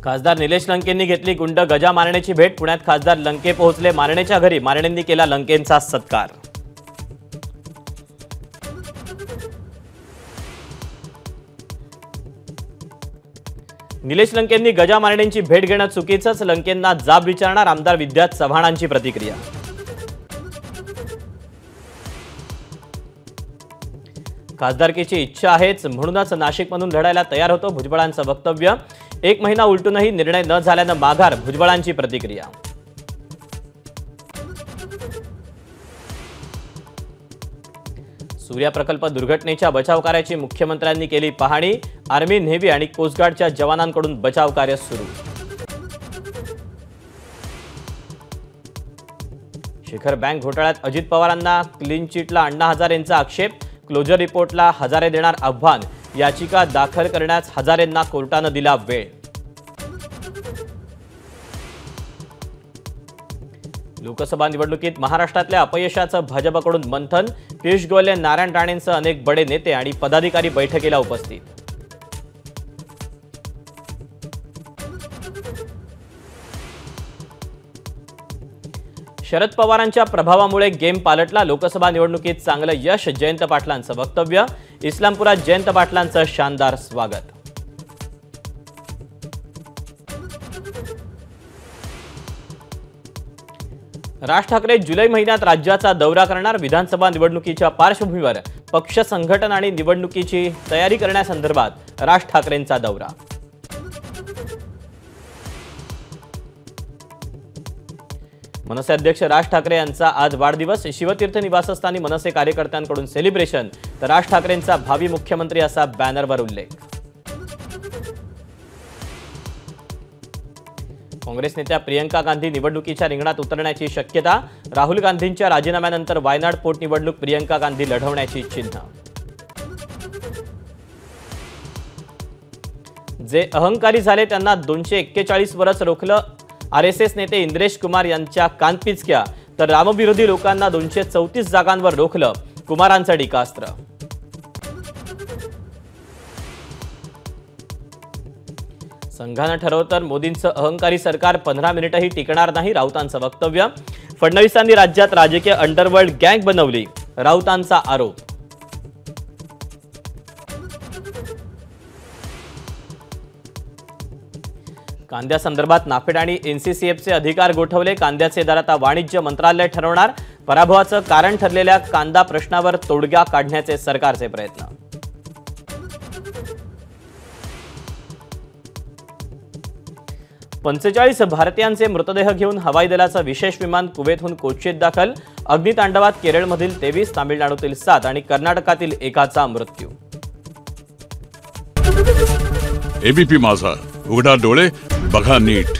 खासदार निलेश लंकेंनी घेतली गुंड गजा मारणेची भेट। पुण्यात खासदार लंके पोहोचले मारणेच्या घरी। मारणेंनी केला लंकेंचा सत्कार। निलेश लंकेंनी गजा मारणेंची भेट घेणं चुकीचंच, लंकेंना जाब विचारणार आमदार विद्यात चव्हाणांची प्रतिक्रिया। खासदारकीची इच्छा आहेच म्हणूनच नाशिकमधून लढायला तयार होतो, भुजबळांचं वक्तव्य। 1 महिना उलटूनही निर्णय न झाल्यानं माघार, भुजबळांची प्रतिक्रिया। सूर्या प्रकल्प दुर्घटनेच्या बचाव कार्याची मुख्यमंत्र्यांनी केली पाहणी। आर्मी, नेव्ही आणि कोस्टगार्डच्या जवानांकडून बचाव कार्य सुरू। शिखर बँक घोटाळ्यात अजित पवारांना क्लीन चिटला अण्णा हजारेंचा आक्षेप। क्लोजर रिपोर्टला हजारे देणार आव्हान। याचिका दाखल करण्यास हजारेंना कोर्टानं दिला वेळ। लोकसभा निवडणुकीत महाराष्ट्रातल्या अपयशाचं भाजपकडून मंथन। पियुष गोयल, नारायण राणेंसह अनेक बडे नेते आणि पदाधिकारी बैठकीला उपस्थित। शरद पवारांच्या प्रभावामुळे गेम पालटला। लोकसभा निवडणुकीत चांगलं यश, जयंत पाटलांचं वक्तव्य। इस्लामपुरात जयंत पाटलांचं शानदार स्वागत। राज ठाकरे जुलै महिन्यात राज्याचा दौरा करणार। विधानसभा निवडणुकीच्या पार्श्वभूमीवर पक्ष संघटन आणि निवडणुकीची तयारी करण्यासंदर्भात राज ठाकरेंचा दौरा। मनसे अध्यक्ष राज ठाकरे यांचा आज वाढदिवस। शिवतीर्थ निवासस्थानी मनसे कार्यकर्त्यांकडून सेलिब्रेशन, तर राज ठाकरेंचा भावी मुख्यमंत्री असा बॅनरवर उल्लेख। काँग्रेस नेत्या प्रियंका गांधी निवडणुकीच्या रिंगणात उतरण्याची शक्यता। राहुल गांधींच्या राजीनाम्यानंतर वायनाड पोटनिवडणूक प्रियंका गांधी लढवण्याची चिन्ह। जे अहंकारी झाले त्यांना 241 वर्ष रोखलं। आरएसएस नेते इंद्रेश कुमार यांच्या कानपिचक्या, तर रामविरोधी लोकांना 234 जागांवर रोखलं। कुमारांचं टीकास्त्र। संघानं ठरवलं तर मोदींचं अहंकारी सरकार 15 मिनिटंही टिकणार नाही, राऊतांचं वक्तव्य। फडणवीसांनी राज्यात राजकीय अंडरवर्ल्ड गँग बनवली, राऊतांचा आरोप। कांद्यासंदर्भात नाफेड आणि एनसीसीएफचे अधिकार गोठवले। कांद्याचे दर आता वाणिज्य मंत्रालय ठरवणार। पराभवाचं कारण ठरलेल्या कांदा प्रश्नावर तोडगा काढण्याचे सरकारचे प्रयत्न। पंचेचाळीस भारतीयांचे मृतदेह घेऊन हवाई दलाचं विशेष विमान कुवेतहून कोच्चीत दाखल। अग्नितांडवात केरळमधील 23, तामिळनाडूतील 7 आणि कर्नाटकातील एकाचा मृत्यू। एबीपी माझा, उघडा डोळे बघा नीट।